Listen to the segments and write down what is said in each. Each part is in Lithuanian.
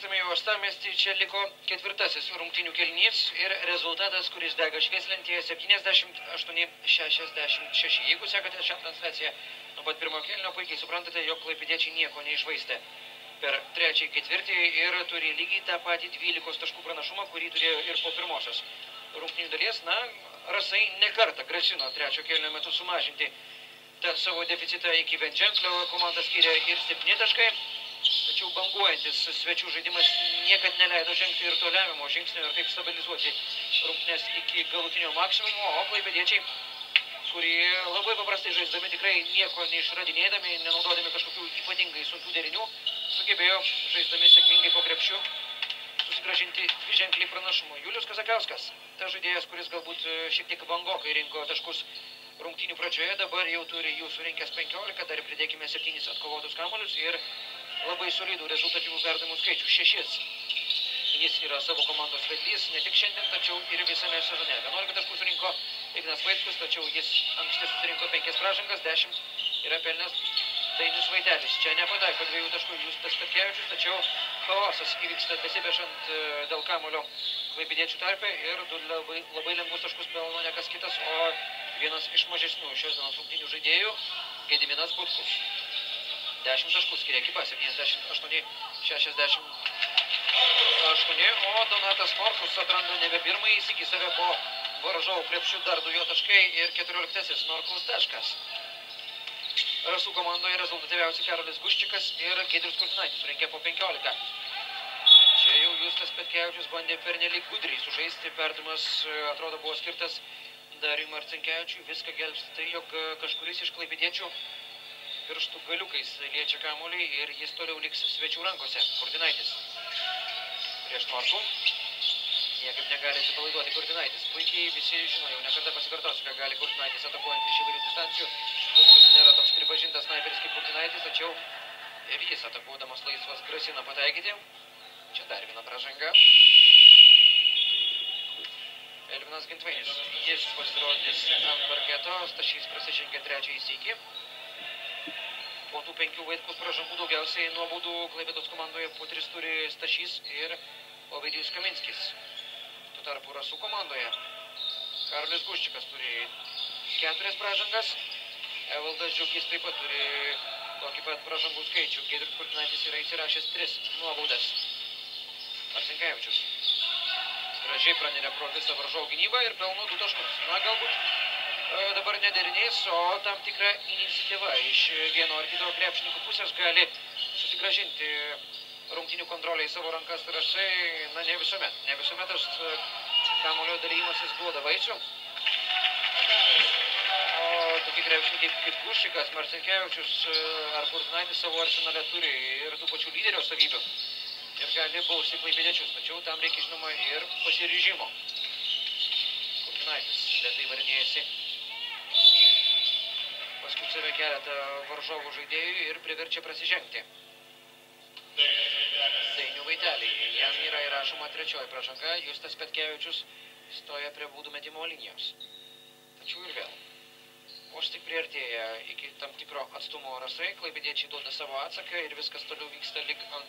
grįžtame į Uostamiestį, čia liko ketvirtasis rungtynių kėlinys ir rezultatas, kuris dega švieslentėje 78-66. Jeigu sekate šią transliaciją nuo pat pirmo kėlinio, puikiai suprantate, jog klaipėdiečiai nieko neišvaistė per trečiąjį ketvirtį ir turi lygiai tą patį 12 taškų pranašumą, kurį turėjo ir po pirmosios rungtynių dalies. Na, Rasai nekartą grasino trečio kėlinio metu sumažinti tą savo deficitą iki vienženklio, komanda skyrė ir 7 taškai. Tačiau banguojantis svečių žaidimas niekad neleido žengti ir toliavimo žingsnio ir taip stabilizuoti rungtynes iki galutinio maksimumo, o klaipėdiečiai, kurie labai paprastai žaisdami, tikrai nieko neišradinėdami, nenaudodami kažkokių ypatingai sunkių derinių, sugebėjo žaisdami sėkmingai po krepšiu susigrąžinti dviženklį pranašumą. Julius Kazakauskas, tas žaidėjas, kuris galbūt šiek tiek vangokai rinko taškus rungtynių pradžioje, dabar jau turi jų surinkęs 15, dar pridėkime 7 atkovotus kamuolius ir labai solidų rezultatyvų perdavimų skaičių 6. Jis yra savo komandos vedlys ne tik šiandien, tačiau ir visame sezone. 11 taškų surinko Ignas Vaitkus, tačiau jis anksti susirinko 5 pražangas, 10 yra pelnęs Dainius Vaitelis. Čia nepataiko 2 taškų Justas Petkevičius, tačiau chaosas įvyksta besibešant dėl kamuolio klaipėdiečių tarpe ir 2 labai lengvus taškus pelno ne kas kitas, o vienas iš mažesnių šios dienos rungtynių žaidėjų Gediminas Butkus. 10 taškų skiria ekipa, 78-68, o Donatas Norkus atranda nebe pirmąjį sykį save po varžovų krepšių, dar 2 jo taškai ir 14 Norkaus taškas. Rasų komandoje rezultatyviausi Karolis Guščikas ir Giedrius Kurtinaitis surinkė po 15. Čia jau Justas Petkevičius bandė pernelyg gudriai sužaisti, perdavimas atrodo buvo skirtas Dariui Marcinkevičiui, viską gelbsti tai, jog kažkuris iš klaipėdiečių pirštų galiukais liečia kamuolį ir jis toliau liks svečių rankose. Kurtinaitis prieš Norkų. Niekaip negali atsipalaiduoti Kurtinaitis. Puikiai visi žino, jau nekartą pasikartosiu, ką gali Kurtinaitis atakuojant iš įvairių distancijų. Butkus nėra toks pripažintas snaiperis kaip Kurtinaitis, tačiau ir jis atakuodamas laisvas grasina pataikyti. Čia dar viena pražanga. Elvinas Gintvainis. Jis pasirodys ant parketo, Stašys prasižengė trečiąjį sykį. Po tų 5 Vaitkus pražangų daugiausiai nuobaudų Klaipėdos komandoje po 3 turi Stašys ir Ovidijus Kaminskis. Tuo tarpu Rasų komandoje Karolis Guščikas turi 4 pražangas, Evaldas Žiukis taip pat turi tokį pat pražangų skaičių. Giedrius Kurtinaitis yra įsirašęs 3 nuobaudas. Marcinkevičius gražiai pranėrė pro visą varžovų gynybą ir pelno 2 taškus. Na, galbūt dabar nederiniais, o tam tikra iniciatyva iš vieno ar kito krepšininkų pusės gali susigrąžinti rungtynių kontrolę į savo rankas Rasai. Na, ne visuomet. Ne visuomet tas kamuolio dalymasis duoda vaisių. O tokie krepšininkai kaip Guščikas, Marcinkevičius ar Kurtinaitis savo arsenale turi ir tų pačių lyderio savybių ir gali bausti klaipėdiečius, tačiau tam reikia žinoma ir pasiryžimo. Kurtinaitis lėtai varinėjasi paskui save keletą varžovų žaidėjų ir priverčia prasižengti. Dainių Vaitelį. Jam yra įrašoma 3 pražanga, Justas Petkevičius stoja prie baudų metimo linijos. Tačiau ir vėl. Vos tik priartėja iki tam tikro atstumo Rasai, klaipėdiečiai duoda savo atsaką ir viskas toliau vyksta lyg ant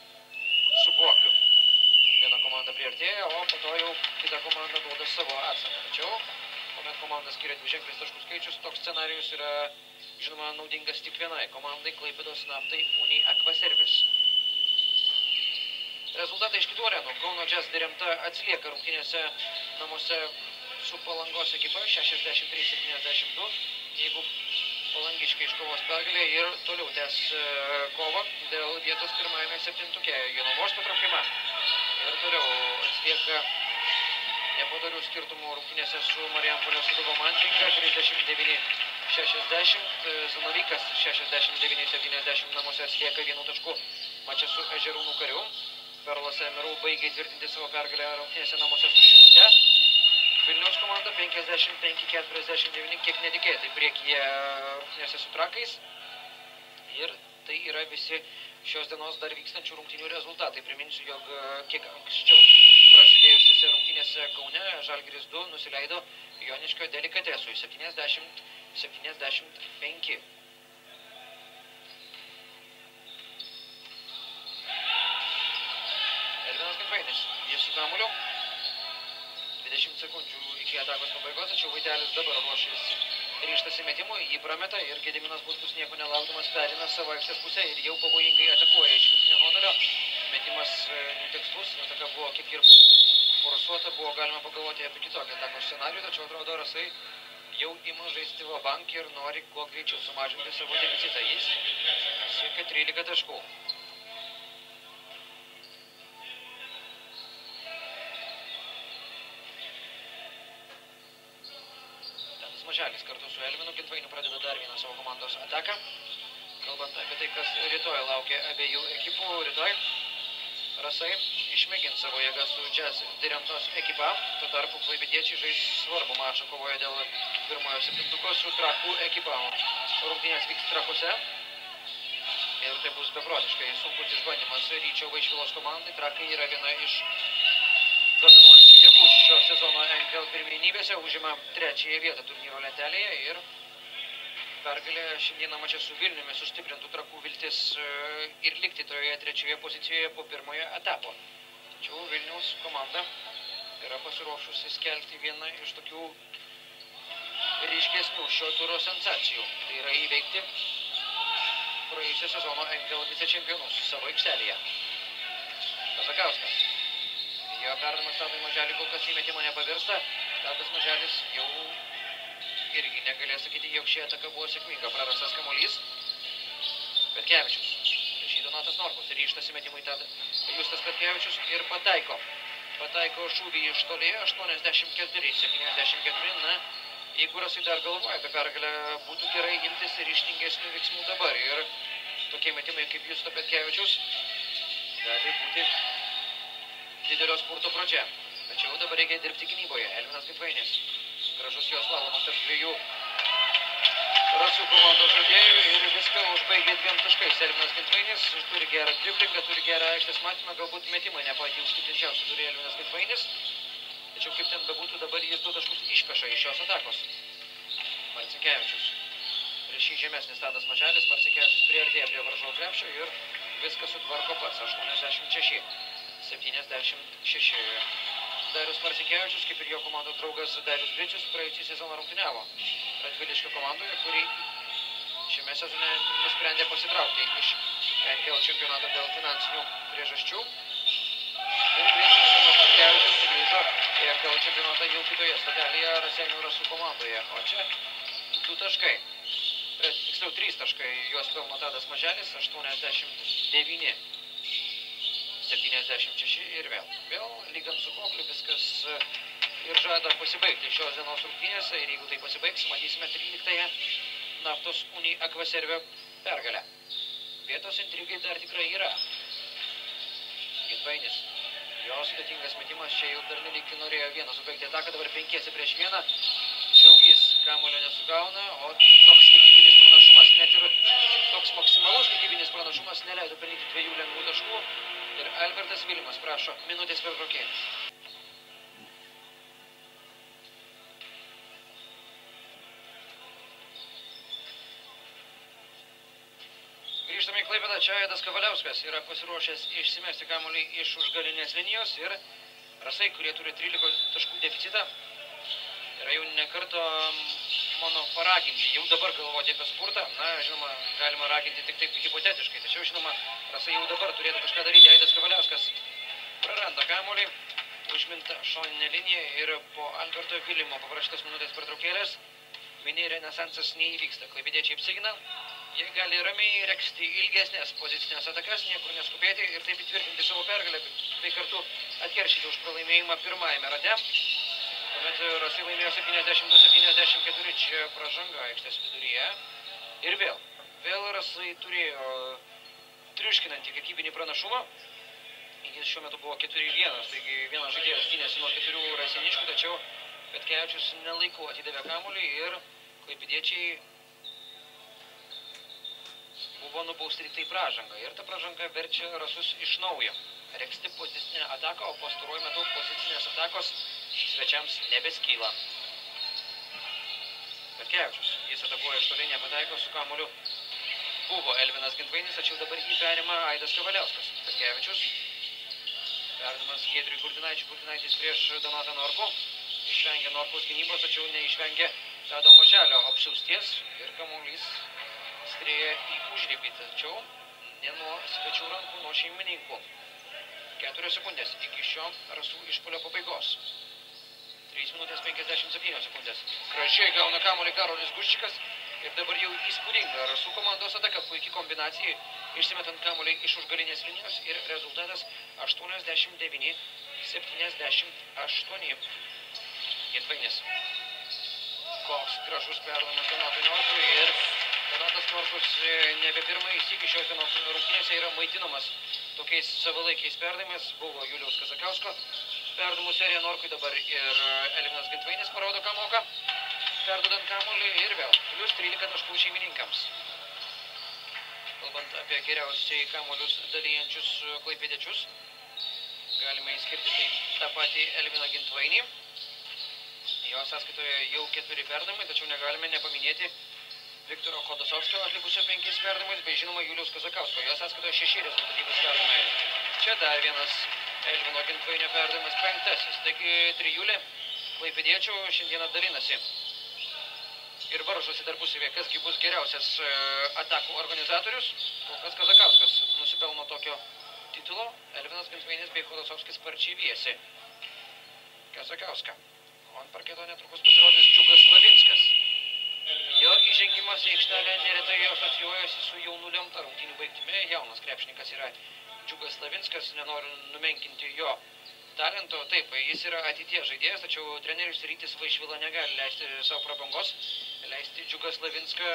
supuoklių. Viena komanda priartėja, o po to jau kita komanda duoda savo atsaką. Tačiau, kuomet komanda skiria 2ženklis taškų skaičius, toks scenarijus yra, žinoma, naudingas tik vienai komandai Klaipėdos Naftai Unijai Aquaservice. Rezultatai iš kitų arenų. Kauno Jazz Diremta atsilieka rungtynėse namuose su Palangos ekipa 63-72. Jeigu palangiškai iškovos pergalė ir toliau tęs kovą dėl vietos pirmajame 7-tuke. Jonavos patraukimą ir toliau atsilieka nepadarių skirtumų rungtynėse su Marijampolės Sūduva Mantinka 39-60. Zanavykas 69-70 namuose atsilieka 1 tašku mače su Ežerūnų Kariu. Perlas Emerų baigė tvirtinti savo pergalę rungtynėse namuose su Šilute. Vilniaus komanda 55-49, kiek netikėtai priekyje rungtynėse su Trakais. Ir tai yra visi šios dienos dar vykstančių rungtynių rezultatai. Priminsiu, jog kiek anksčiau prasidėjusiose rungtynėse Kaune Žalgiris 2 nusileido Joniškio Delikatesui 70-75. su kamuliu. 20 sekundžių iki atakos pabaigos, tačiau Vaitelis dabar ruošiasi ryžtasi metimui, jį prameta ir Gediminas Butkus nieko nelaukdamas perina savo aikštės pusę ir jau pavojingai atakuoja iš vidutinio nuotolio. Metimas netikslus, ataka buvo kiek ir forsuota, buvo galima pagalvoti apie kitokį atakos scenarijų, tačiau atrodo Rasai jau ima žaisti vabank ir nori kuo greičiau sumažinti savo deficitą. Jis siekia 13 taškų. Maželis kartu su Elvinu Gintvainiu pradeda dar vieną savo komandos ataką. Kalbant apie tai, kas rytoj laukia abiejų ekipų, rytoj Rasai išmėgins savo jėgą su Jazz Direntos ekipa. Tuo tarpu klaipėdiečiai žais svarbų mačą kovoje dėl pirmojo septintuko su Trakų ekipa. Rungtynės vyks Trakuose. Ir tai bus beprotiškai sunkus išbandymas Ryčio Vaišvilos komandai. Trakai yra viena iš dominuojančių jėgų šio sezono NKL pirmenybėse, užima trečiąją vietą turnyro lentelėje ir pergalė šiandieną mače su Vilniumi sustiprintų Trakų viltis ir likti toje trečioje pozicijoje po pirmojo etapo. Tačiau Vilniaus komanda yra pasiruošusi skelbti vieną iš tokių ryškesnių šio turo sensacijų. Tai yra įveikti praėjusio sezono NKL vicečempionus savo aikštelėje. Kazakauskas. Jo perdamas Tadui Maželiui kol kas įmetimą nepavirsta. Tadas Maželis jau irgi negalės sakyti, jog ši ataka buvo sėkminga. Prarastas kamuolys. Petkevičius. Prieš jį Donatas Norkus. Ryžtasi metimui Tadas Justas Petkevičius ir pataiko. Pataiko šūvį iš toli 84-74. Na, jeigu Rasai dar galvoja apie pergalę, būtų gerai imtis ryžtingesnių veiksmų dabar. Ir tokie metimai kaip Justo Petkevičius gali būti didelio spurto pradžia. Tačiau dabar reikia dirbti gynyboje. Elvinas Gitvainis. Gražus jos slalomas tarp dviejų Rasų komandos žaidėjų ir viską užbaigė 2 taškais. Elvinas Gitvainis turi gerą driblingą, turi gerą aikštės matymą, galbūt metimą ne patį užtikrinčiausią turi Elvinas Gitvainis. Tačiau kaip ten bebūtų, dabar jis 2 taškus išpeša iš šios atakos. Marcinkevičius. Prieš jį žemesnis Tadas Maželis. Marcinkevičius priartėja prie varžovo krepšio ir viską sutvarko pats. 86-76. Darius Marcinkevičius, kaip ir jo komandos draugas Darius Gricius, praėjusį sezoną rungtyniavo Radviliškio komandoje, kuri šiame sezone nusprendė pasitraukti iš NKL čempionato dėl finansinių priežasčių. Ir Gricius ir Marcinkevičius sugrįžo į NKL čempionatą jau kitoje stotelėje Raseinių Rasų komandoje. O čia 2 taškai. Tiksliau 3 taškai. Juos pelno Tadas Maželis, 89-76 ir vėl lygant su Kokliu viskas ir žada pasibaigti šios dienos rungtynėse ir jeigu tai pasibaigs, matysime 13-ąją Naftos Uni Akvaservio pergalę. Vietos intrigai dar tikrai yra. Gitvainis. Jo sudėtingas metimas čia jau dar nelikti norėjo vieną subaigti ataką, dabar 5-1. Džiaugys kamuolio nesugauna, o toks kiekybinis pranašumas, net ir toks maksimalus kiekybinis pranašumas neleido pelnyti 2 lengvų taškų. Ir Albertas Vilimas prašo minutės pertraukėlės. Grįžtame į Klaipėdą, čia Aidas Kavaliauskas yra pasiruošęs išsimesti kamuolį iš užgalinės linijos ir Rasai, kurie turi 13 taškų deficitą, yra jau nekarto mano paraginti, jau dabar galvoti apie spurtą. Na, žinoma, galima raginti tik taip hipotetiškai, tačiau, žinoma, Rasai jau dabar turėtų kažką daryti. Aidas Kavaliauskas praranda kamuolį, užminta šoninė linija ir po Alberto Vilimo paprašytos minutės pertraukėlės mini renesansas neįvyksta. Klaipėdiečiai apsigina, jie gali ramiai regzti ilgesnės pozicinės atakas, niekur neskubėti ir taip įtvirtinti savo pergalę, bei kartu atkeršyti už pralaimėjimą pirmajame rate. Tuomet Rasai laimėjo 72-74, čia pražanga aikštės viduryje. Ir vėl Rasai turėjo triuškinantį kiekybinį pranašumą. Jis šiuo metu buvo 4-1, taigi vienas žaidėjas gynėsi nuo 4 raseiniškių, tačiau Petkevičius nelaiku atidavė kamuolį ir klaipėdiečiai buvo nubausti tik tai pražanga. Ir ta pražanga verčia Rasus iš naujo regzti pozicinę ataką, o pastaruoju metu pozicinės atakos svečiams nebeskyla. Petkevičius, jis atakuoja iš toli, nepataiko su kamuoliu. Buvo Elvinas Gitvainis, tačiau dabar jį perima Aidas Kavaliauskas. Petkevičius Perdavimas Giedriui Kurtinaičiui, Kurtinaitis prieš Donatą Norkų. Išvengė Norkaus gynybos, tačiau neišvengė Tado Maželio apsiausties ir kamuolys skrieja į užribį, tačiau ne nuo svečių rankų, nuo šeimininkų. 4 sekundės iki šio Rasų išpuolio pabaigos. 3 minutės 57 sekundės. Gražiai gauna kamuolį Karolis Guščikas ir dabar jau įspūdinga Rasų komandos ataka, puikiai kombinacijai, išsimetant kamuolį iš užgalinės linijos ir rezultatas 89-78. Gintvainis. Koks gražus perdavimas Donatui Norkui ir Donatas Norkus nebe pirmąjį sykį šios dienos rungtynėse yra maitinamas tokiais savalaikiais perdavimais. Buvo Juliaus Kazakausko perdavimų serija Norkui, dabar ir Elvinas Gintvainis parodo, ką moka, perdodant kamuolį ir vėl plius 13 taškų šeimininkams. Kalbant apie geriausiai kamuolius dalijančius klaipėdiečius, galime įskirti tai tą patį Elviną Gintvainį. Jo sąskaitoje jau 4 perdavimai, tačiau negalime nepaminėti Viktoro Chodosovskio atlikusio 5 perdavimais, bei žinoma Juliaus Kazakausko. Jo sąskaitoje 6 rezultatyvus perdavimai. Čia dar vienas Elvino Gintvainio perdavimas, 5. Taigi trijulė klaipėdiečių šiandieną dalinasi ir varžosi tarpusavėje, kasgi bus geriausias atakų organizatorius. Kol kas Kazakauskas nusipelno tokio titulo, Elvinas Gintvainis bei Chodosovskis sparčiai viesi Kazakauską. Ant parketo netrukus pasirodys Džiugas Slavinskas. Jo įžengimas į aikštelę neretai asocijuojasi su jaunų lemta rungtynių baigtimi. Jaunas krepšininkas yra Džiugas Slavinskas, nenoriu numenkinti jo talento. Taip, jis yra ateities žaidėjas, tačiau treneris Rytis Vaišvila negali leisti savo prabangos, leisti Džiugą Slavinską,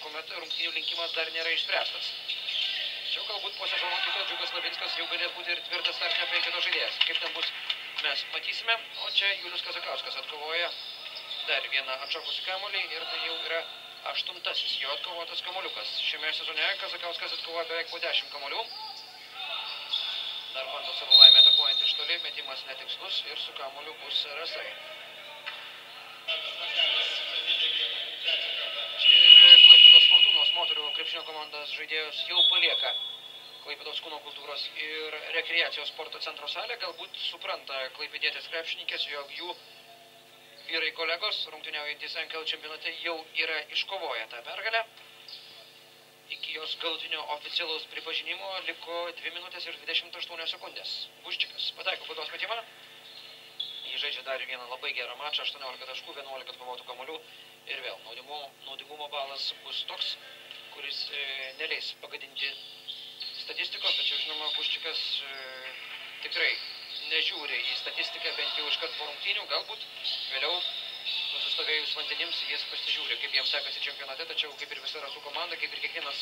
kuomet rungtynių linkimas dar nėra išspręstas. Tačiau galbūt po sezono kito Džiugas Slavinskas jau galės būti ir tvirtas startinio penketo žaidėjas. Kaip ten bus, mes matysime, o čia Julius Kazakauskas atkovoja dar vieną atšokusį kamuolį ir tai jau yra 8. jo atkovotas kamuoliukas. Šiame sezone Kazakauskas atkovoja beveik po 10 kamuolių. Dar bando savo laimę atakuojant iš toli, metimas netikslus ir su kamuoliu bus Rasai. Ir Klaipėdos Fortūnos moterų krepšinio komandos žaidėjus jau palieka Klaipėdos kūno kultūros ir rekreacijos sporto centro salė. Galbūt supranta klaipėdietės krepšininkės, jog jų vyrai kolegos, rungtyniaujantys NKL čempionate, jau yra iškovoję tą pergalę. Iki jos galutinio oficialaus pripažinimo liko 2 minutės ir 28 sekundės. Guščikas pataiko baudos metimą. Jis žaidžia dar vieną labai gerą mačą, 18 taškų, 11 atkovotų kamuolių. Ir vėl naudingumo balas bus toks, kuris neleis pagadinti statistikos, tačiau žinoma, Guščikas tikrai nežiūri į statistiką, bent jau iškart po rungtynių, galbūt vėliau nusistovėjus vandenims jis pasižiūri, kaip jiems sekasi čempionate, tačiau kaip ir visa Rasų komanda, kaip ir kiekvienas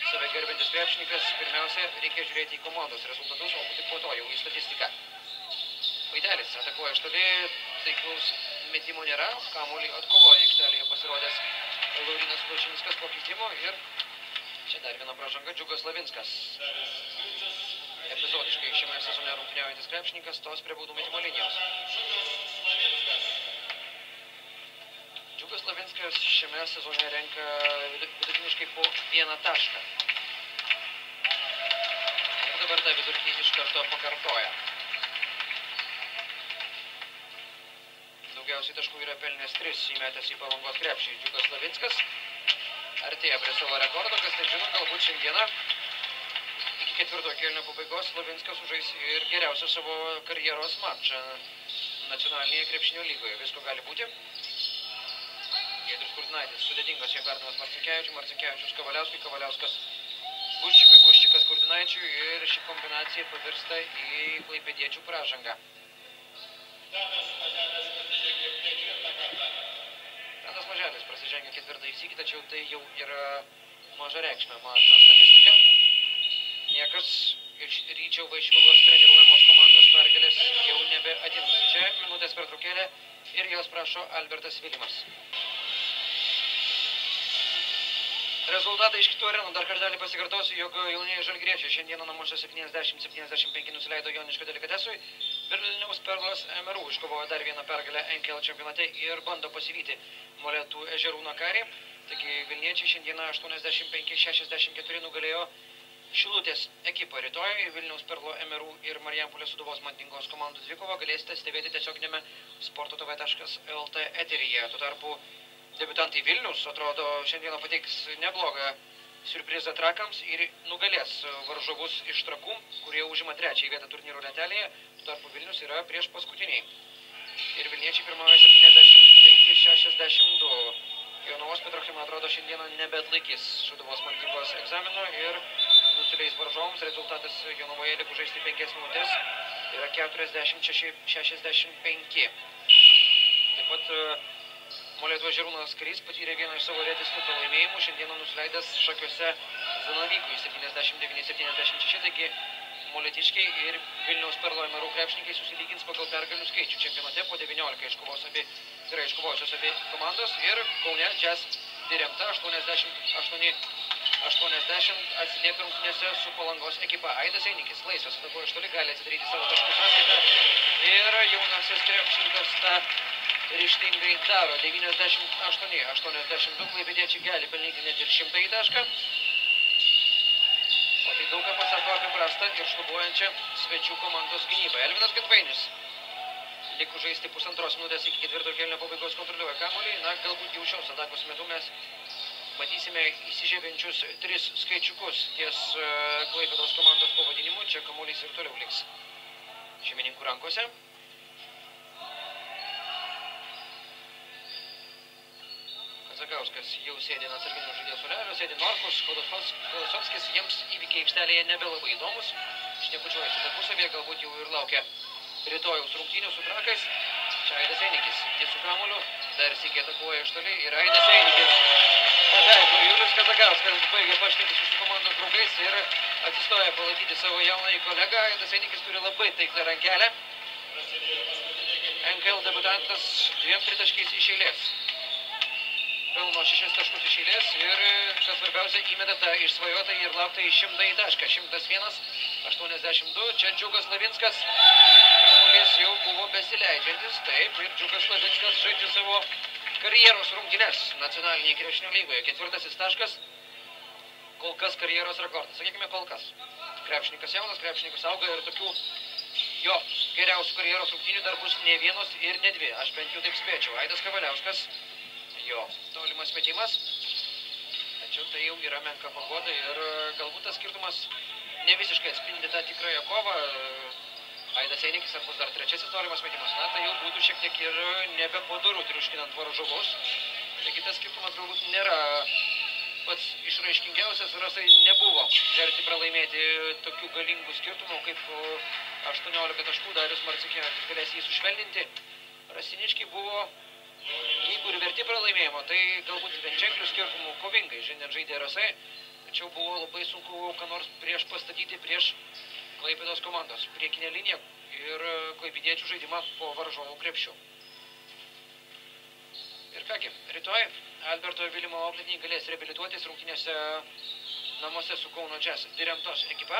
save gerbiantis krepšininkas, pirmiausia, reikia žiūrėti į komandos rezultatus, o tik po to jau į statistiką. Vaidelis atakuoja iš toli, taiklaus metimo nėra, kamuolį atkovoja aikštelėje pasirodęs Laurinas Plašinskas po keitimo ir čia dar viena pražanga, Džiugas Slavinskas. Epizodiškai šiame sezone rungtyniaujantis krepšininkas stos prie baudų metimo linijos. Džiugas Slavinskas šiame sezone renka vidutiniškai po 1 tašką. Ir dabar tą vidurkį iš karto pakartoja. Daugiausiai taškų yra pelnęs 3, įmetęs į Palangos krepšį Džiugas Slavinskas. Artėja prie savo rekordo, kas ten žino, galbūt šiandieną iki 4 kėlinio pabaigos Slavinskas sužais ir geriausią savo karjeros mačą nacionalinėje krepšinio lygoje. Visko gali būti. Giedrius Kurtinaitis, sudėtingas jo perdavimas Marcinkevičiui, Marcinkevičius Kavaliauskui, Kavaliauskas Guščikui, Guščikas Kurtinaičiui ir ši kombinacija pavirsta į klaipėdiečių pražangą. Tadas Maželis prasižengia 4 sykį, tačiau tai jau yra maža reikšmė mačo statistika. Niekas iš Ryčio Vaišvilos treniruojamos komandos pergalės jau nebeatims. Čia minutės pertraukėlė ir jos prašo Albertas Vilimas. Rezultatai iš kitų arenų. Dar kartelį pasikartosiu, jog jaunieji žalgiriečiai šiandieną namuose 70-75 nusileido Joniškio Delikatesui. Vilniaus Perlas MRU iškovojo dar vieną pergalę NKL čempionate ir bando pasivyti Molėtų Ežerūno karį. Taigi Vilniečiai šiandieną 85-64 nugalėjo Šilutės ekipa rytoj, Vilniaus Perlo Emerų ir Marijampolės Sūduvos Mandingos komandų dvikovą galėsite stebėti tiesioginėme sporto.tv.lt eteryje. Tuo tarpu debiutantai Vilnius, atrodo, šiandieną pateiks neblogą siurprizą trakams ir nugalės varžovus iš Trakų, kurie užima trečiąją vietą turnyro lentelėje. Tuo tarpu Vilnius yra prieš paskutiniai. Ir Vilniečiai pirmauja 75-62. Jonavos Petrochima atrodo šiandieną nebeatlaikys Sūduvos Mandingos egzamino ir nusileis varžovams. Rezultatas Jonavoje liko žaisti 5 minutės, yra 46-65. Taip pat Molėtuvos Žirūnas Karys patyrė vieną iš savo retesnių pralaimėjimų, šiandieną nusileidęs Šakiuose Zanavykui 79-76, taigi molėtiškiai ir Vilniaus Perlo Emerų krepšininkai susilygins pagal pergalių skaičių. Čempionate po 19 iškovojusios abi komandos ir Kaune Jazz Diremta 88-80 atsilieka rungtynėse su Palangos ekipa. Aidas Einikis laisvas atakuoja iš toli, gali atsidaryti savo taškų sąskaitą ir jaunasis krepšininkas tą ryžtingai daro. 98-82 klaipėdiečiai gali pelnyti net ir 100 tašką. O tai daug ką pasako apie prastą ir šlubuojančią svečių komandos gynybą. Elvinas Gatvainis. Likus žaisti pusantros minutės iki ketvirto kėlinio pabaigos kontroliuoja kamuolį. Na, galbūt jau šios atakos metu mes matysime įsižiebiančius 3 skaičiukus ties Klaipėdos komandos pavadinimu. Čia kamuolys ir toliau liks šeimininkų rankose. Kazakauskas jau sėdi ant atsarginio žaidėjo suolelio, sėdi Norkus, Kolosovskis, jiems įvykiai aikštelėje nebelabai įdomus. Šnekučiuojasi tarpusavėje, galbūt jau ir laukia rytojaus rungtynių su Trakais. Čia Aidas Einikis, ties su kamuoliu, dar sykį atakuoja iš toli ir Aidas Einikis. Pataiko, Julius Kazakauskas baigė pašnekėti su komandos draugais ir atsistoja palaikyti savo jaunąjį kolegą. Aidas Einikis turi labai taiklę rankelę. NKL debutantas 2 tritaškiais iš eilės. Pelno 6 taškus iš eilės ir, kas svarbiausia, įmeta tą išsvajotą ir lauktą į 100 tašką. 101-82. Čia Džiugas Lavinskas. Kamuolys jau buvo besileidžiantis. Taip, ir Džiugas Lavinskas žaidžia savo karjeros rungtynes nacionalinėje krepšinio lygoje. 4 taškas. Kol kas karjeros rekordas. Sakykime, kol kas. Krepšininkas jaunas, krepšininkas auga ir tokių jo geriausių karjeros rungtynių dar bus ne vienos ir ne 2. Aš bent jau taip spėčiau. Aidas Kavaliauskas. Jo tolimas metimas, tačiau tai jau yra menka pagoda ir galbūt tas skirtumas ne visiškai atspindi tą tikrąją kovą. Aidas Einikis ar bus dar 3 tolimas metimas, na tai jau būtų šiek tiek ir nebepadoru triuškinant varžovus. Taigi tas skirtumas galbūt nėra pats išraiškingiausias, Rasai nebuvo verti pralaimėti tokių galingų skirtumų kaip 18 taškų, Darius Marcikėnas galės jį sušvelninti. Rasiniškiai buvo, jeigu ir verti pralaimėjimo, tai galbūt vienženklių skirtumų kovingai šiandien žaidė Rasai, tačiau buvo labai sunku ką nors prieš pastatyti prieš Klaipėdos komandos priekinę liniją ir klaipėdiečių žaidimą po varžovų krepšių. Ir kągi, rytoj Alberto Vilimo auklėtiniai galės reabilituotis rungtynėse namuose su Kauno Jazz Diremtos ekipa,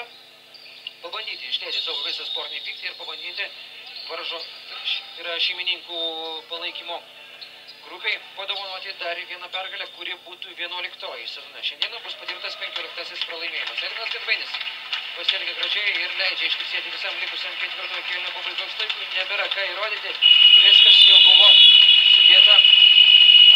pabandyti išlėti savo visą sportinį pyktį ir pabandyti yra šeimininkų palaikymo grupiai padovanoti dar vieną pergalę, kuri būtų 11-oji sezone. Šiandieną bus patirtas 15-asis pralaimėjimas. Elvinas Gatvainis pasielgia gražiai ir leidžia ištiksėti visam likusiam ketvirtojo kėlinio pabaigos laikui. Nebėra ką įrodyti, viskas jau buvo sudėta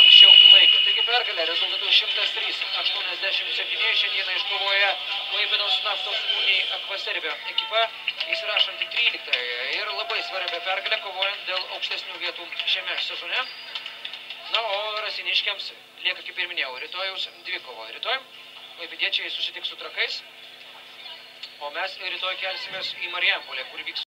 anksčiau laiko. Taigi pergalė rezultatu 103-87 šiandieną iškovoja Klaipėdos Naftos Unijai Akvaserbio ekipa, įsirašanti 13-ąją ir labai svarbią pergalę kovojant dėl aukštesnių vietų šiame sezone. Na, o rasiniškiams lieka, kaip ir minėjau, rytojaus dvikova. Rytoj klaipėdiečiai susitiks su Trakais, o mes rytoj kelsimės į Marijampolę, kur vyks